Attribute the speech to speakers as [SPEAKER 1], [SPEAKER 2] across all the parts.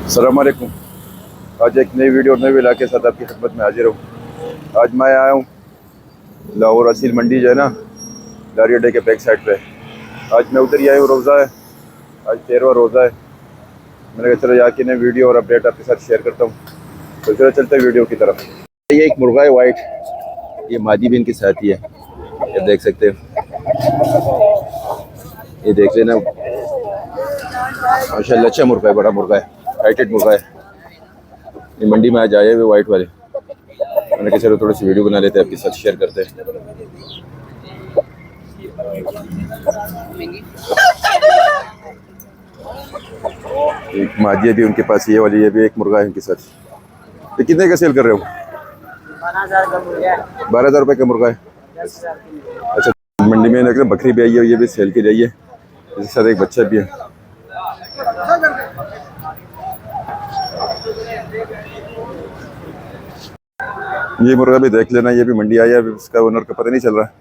[SPEAKER 1] अस्सलाम वालेकुम। आज एक नई वीडियो और नए इलाके के साथ आपकी खिदमत में हाजिर हूँ। आज मैं आया हूँ लाहौर असील मंडी जो है ना, दारिया डे के बैक साइड पे। आज मैं उधर ही आया हूँ, रोज़ा है आज, 13वां रोज़ा है। मैंने कहा चलो यहाँ की नई वीडियो और अपडेट आपके साथ शेयर करता हूँ। तो चलो चलते हैं वीडियो की तरफ। ये एक मुर्गा है वाइट, ये मादी भी इनके साथ ही है, ये देख सकते हो। ये देख लेना, माशाल्लाह अच्छा मुर्गा है, बड़ा मुर्गा है, हाइटेड मुर्गा है। ये मंडी में आज आए हुए वाइट वाले, मैंने कहा चलो थोड़ी सी वीडियो बना लेते हैं, आपके साथ शेयर करते हैं। एक मादिया भी उनके पास, ये वाली, ये भी एक मुर्गा है इनके साथ। ये कितने का सेल कर रहे हो? 12,000 रुपये का मुर्गा है। अच्छा, मंडी में देख रहे बकरी भी आई है, ये भी सेल की जाइए, इसके साथ एक बच्चा भी है। ये मुर्गा भी देख लेना, ये भी मंडी आया है, इसका ओनर का पता नहीं चल रहा है।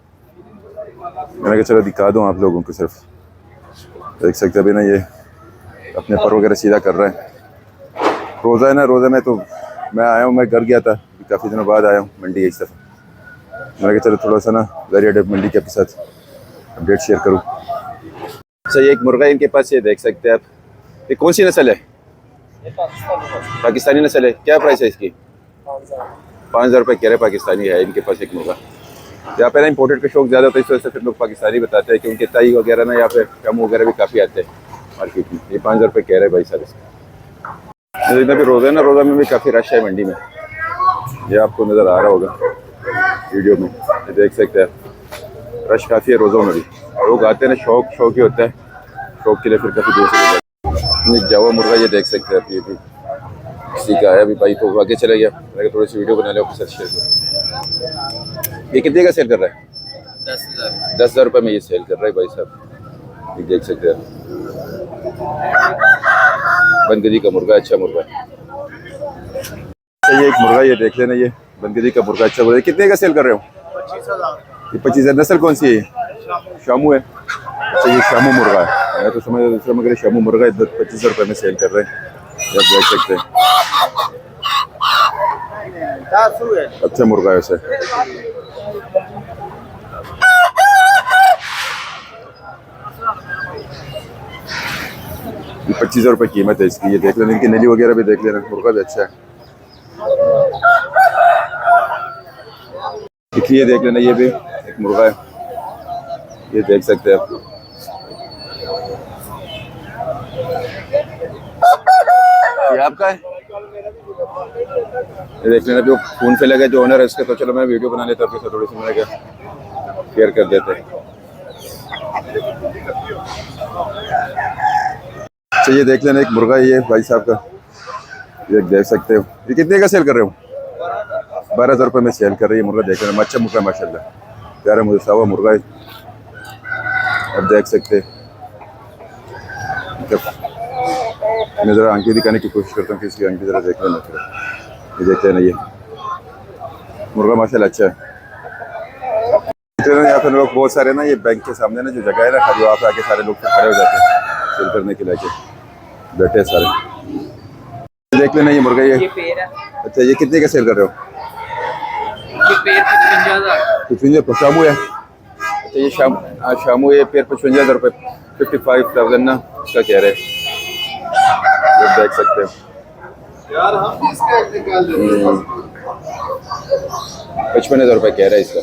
[SPEAKER 1] मैंने कहा चलो दिखा दूँ आप लोगों को, सिर्फ देख सकते अभी ना, ये अपने पर वगैरह सीधा कर रहा है। रोज़ा है ना, रोज़ा में तो मैं आया हूँ, मैं घर गया था, काफ़ी दिनों बाद आया हूँ मंडी इस दफ़ा। मैंने कहा चलो थोड़ा सा ना दारिया डे मंडी के आपके साथ अपडेट शेयर करूँ। अच्छा, ये एक मुर्गा है इनके पास, ये देख सकते हैं आप। ये कौन सी नस्ल है? पाकिस्तानी नस्ल है। क्या प्राइस है इसकी? 5,000 रुपये कह रहे, पाकिस्तानी है इनके पास एक मुर्गा। यहाँ पे ना इम्पोर्टेड का शौक ज़्यादा होता है, इस वजह से फिर लोग पाकिस्तानी बताते हैं, क्योंकि ताई वगैरह ना, या फिर कम वगैरह भी काफ़ी आते हैं मार्केट में। ये 5,000 रुपये कह रहे हैं भाई साहब इसका। इतना भी रोज़ा है ना, रोज़ा में भी काफ़ी रश है मंडी में, ये आपको नज़र आ रहा होगा वीडियो में, ये देख सकते हैं। रश काफ़ी है रोज़ों में भी, लोग आते हैं ना, शौक ही होता है, शौक के लिए फिर काफ़ी दूर से। जावा मुर्गा ये देख सकते हैं आप, ये भी किसी का आया, अभी भाई तो आगे चला गया। मैंने थोड़ी सी वीडियो बना लिया आपके साथ शेयर करूँ। ये कितने का सेल कर रहा है? 10,000 रुपये में ये सेल कर रहा है भाई साहब, ये देख सकते हैं। बनगदी का मुर्गा, अच्छा मुर्गा है। ये एक मुर्गा, ये देख लेना, ये बनगदी का मुर्गा, अच्छा मुर्गा। कितने का सेल कर रहे हो?
[SPEAKER 2] 25,000।
[SPEAKER 1] ये 25,000। नस्ल कौन सी है? शामू है। अच्छा, ये शामू मुर्गा है। मैं तो समझ शामू मुर्गा 25,000 रुपये में सेल कर रहे हैं, आप देख सकते हैं। अच्छा मुर्गा है वैसे। ये 25,000 रुपये कीमत है इसकी, ये देख लेना, इनकी नली वगैरह भी देख लेना, मुर्गा भी अच्छा है। ये देख लेना, ये भी एक मुर्गा है, ये देख सकते हैं आप। ये आपका है, ये देख लेना। जो फोन पे लगा, जो ओनर है उसका, तो चलो मैं वीडियो बना लेता हूँ आपके साथ, थोड़ी सी मैंने क्या शेयर कर देते हैं। अच्छा, ये देख लेना, एक मुर्गा ये भाई साहब का, ये देख सकते हो। ये कितने का सेल कर रहे हो? 12,000 रुपये में सेल कर रही है मुर्गा, देख लेना, अच्छा मुर्गा माशाल्लाह, प्यारा मुर्गा मुर्गा है, अब देख सकते हैं। मैं ज़रा आंखें दिखाने की कोशिश करता हूँ कि इसकी आंखें ज़रा देख लेना, फिर ये देख लेना, ये मुर्गा माशाल्लाह अच्छा है। यहाँ पर लोग बहुत सारे ना, ये बैंक के सामने ना जो जगह है ना खाली, वहाँ पे आके सारे लोग खड़े हो जाते हैं सेल करने के लिए, बैठे हैं सारे। देख लेना, ये मुर्गा ये पेड़ है। अच्छा, ये कितने का सेल कर रहे हो?
[SPEAKER 2] ये पेड़ 55,000।
[SPEAKER 1] शामू है। अच्छा, ये शामू, ये पेड़ 55,000 रुपये, 55,000 ना इसका कह रहे हैं, देख सकते हैं। 55,000 रुपये कह रहा है इसका।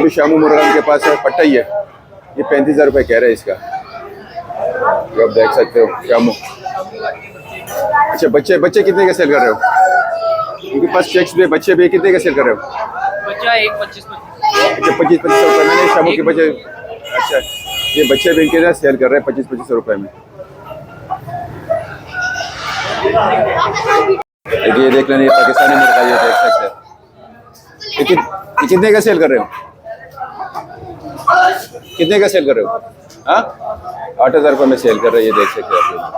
[SPEAKER 1] शामू मुर्गा के पास है, पट्टा ही है, ये 35,000 रुपये कह रहे हैं इसका, जो आप देख सकते हो शामू। अच्छा, बच्चे कितने का सेल कर रहे हो? उनके पास चेक्स भी, बच्चे भी, कितने का सेल कर रहे हो?
[SPEAKER 2] बच्चा एक 25।
[SPEAKER 1] अच्छा, 25,000 रुपये में शामू के बच्चे। अच्छा, ये बच्चे भी इनके साथ सेल कर रहे हैं 25,000 रुपये में। ये देख लेना, ये पाकिस्तानी मुर्गा, ये देख सकते हैं। ये कितने का सेल कर रहे हो? कितने का सेल कर रहे हो? हाँ, 8,000 रुपये में सेल कर रहे हैं, ये देख सकते हैं आप।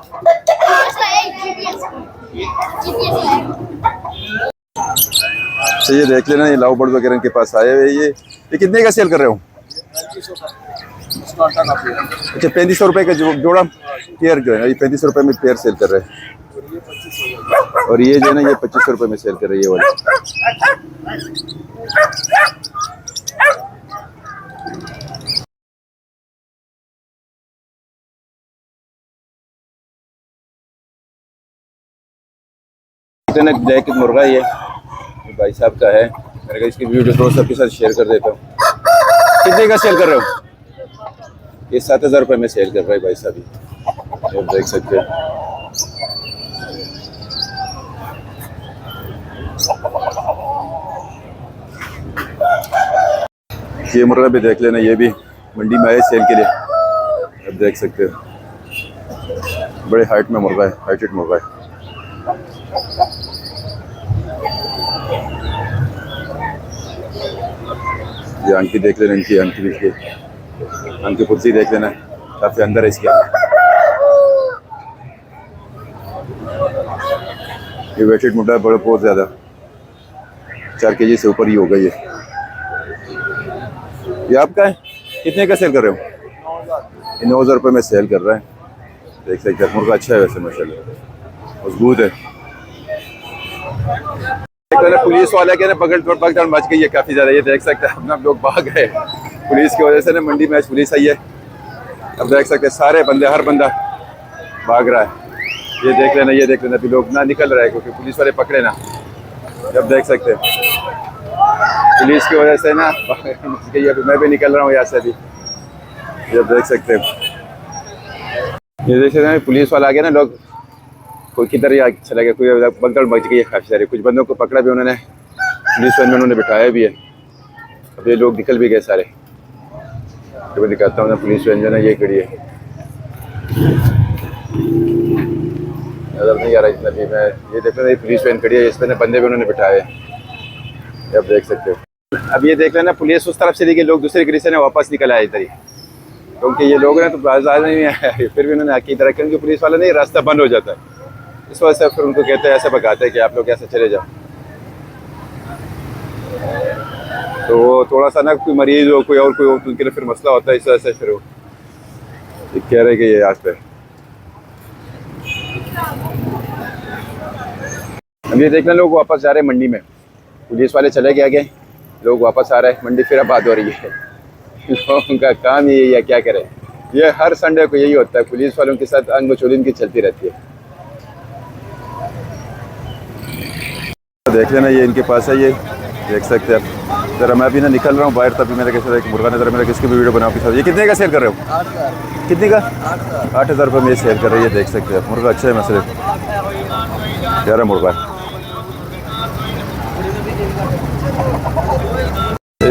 [SPEAKER 1] अच्छा, ये देख लेना, ये लाव बर्ड वगैरह इनके पास आए हुए। ये कितने का सेल कर रहे हो? अच्छा 3500 रुपये का जोड़ा पेयर जो है ना, ये 3500 रुपये में पेयर सेल कर रहे हैं। और ये जो है ना, ये 2500 रुपये में सेल कर रही है ये वाली। ब्लैक मुर्गा ये भाई साहब का है। मैंने कहा इसकी वीडियो दोस्त सबके साथ शेयर कर देता हूँ। कितने का सेल कर रहे हो? ये 7000 रुपये में सेल कर रहे हैं भाई साहब, ये देख सकते हैं। ये मुर्गा भी देख लेना, ये भी मंडी में आए सेल के लिए। अब देख सकते हो बड़े हाइट में मुर्गा है, हाइटेड मुर्गा है। ये आंटी देख लेना, इनकी आंटी भी, आंटी कुर्सी देख लेना, काफी अंदर है इसके। ये वेटेड मुर्गा है, बड़ा बहुत ज्यादा, 4 kg से ऊपर ही होगा ये। ये आपका है? कितने का सेल कर रहे हो? ये 9000 रुपये में सेल कर रहा है। देख सकते हैं मुर्गा अच्छा है वैसे माशाल्लाह, मजबूत है। पुलिस वाले के ना पकड़ मच गई है काफी ज्यादा, ये देख सकते हैं। अपना लोग भाग गए पुलिस की वजह से ना, मंडी में आज पुलिस आई है। अब देख सकते हैं सारे बंदे, हर बंदा भाग रहा है। ये देख लेना, ये देख लेना, अभी लोग ना निकल रहा है क्योंकि पुलिस वाले पकड़े ना। जब देख सकते हैं पुलिस की वजह से ना अभी मैं भी निकल रहा हूँ यहाँ से अभी। जब देख सकते हैं, ये देख सकते हैं पुलिस वाला आ गया ना, लोग कोई किधर ही चला गया, कोई बगदड़ मच गई है काफ़ी सारी। कुछ बंदों को पकड़ा भी उन्होंने, पुलिस वाले में उन्होंने बिठाया भी है। अब ये लोग निकल भी गए सारे। तो मैं दिखाता हूँ ना, पुलिस वैन जो है ना ये खड़ी है, नजर नहीं आ रहा इतना भी। मैं ये देख रहा पुलिस वैन खड़ी है, इस पर बंदे भी उन्होंने बिठाए हैं। अब देख सकते हो। अब ये देख लेना, पुलिस उस तरफ से लेके लोग दूसरे गिरी से ना वापस निकल आए इधर ही, क्योंकि ये लोग ना तो बाजार नहीं आए, फिर भी उन्होंने आके इधर, क्योंकि पुलिस वाला नहीं रास्ता बंद हो जाता है, इस वजह से फिर उनको कहते हैं, ऐसे भगाते हैं कि आप लोग ऐसे चले जाओ। तो थोड़ा सा ना कोई मरीज हो, कोई और कोई हो, तो उनके लिए फिर मसला होता है, इस वजह से फिर वो कह रहे कि ये आज पे। अब ये देखना, लोग वापस जा रहे हैं मंडी में, पुलिस वाले चले गए आगे, लोग वापस आ रहे हैं, मंडी फिर आबाद हो रही है। लोगों का काम ही यही है, क्या करें। ये हर संडे को यही होता है, पुलिस वालों के साथ अनबचोली इनकी चलती रहती है। देख लेना, ये इनके पास है, ये देख सकते हैं आप। जरा मैं अभी ना निकल रहा हूँ बाहर, तभी मेरे कैसे एक मुर्गा नजर, मेरा किसकी भी वीडियो बनाओ के साथ। ये कितने का सेल कर रहे हो?
[SPEAKER 2] 8000।
[SPEAKER 1] कितने का? 8000 रुपये में सेल कर रहे हैं। ये देख सकते हैं मुर्गा अच्छा है, मसले प्यारा मुर्गा है।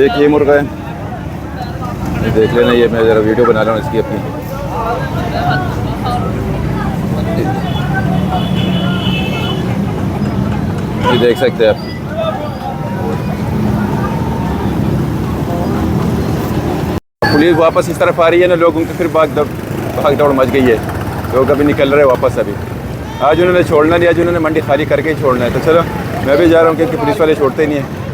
[SPEAKER 1] एक ये मुर्गा है, ये देख लेना, ये मैं ज़रा वीडियो बना रहा हूँ इसकी अपनी। ये देख सकते हैं आप, पुलिस वापस इस तरफ आ रही है ना, लोगों की फिर भाग दौड़ मच गई है। लोग अभी निकल रहे हैं वापस। अभी आज उन्होंने छोड़ना नहीं, आज उन्होंने मंडी खाली करके ही छोड़ना है। तो चलो मैं भी जा रहा हूँ, क्योंकि पुलिस वाले छोड़ते ही नहीं है।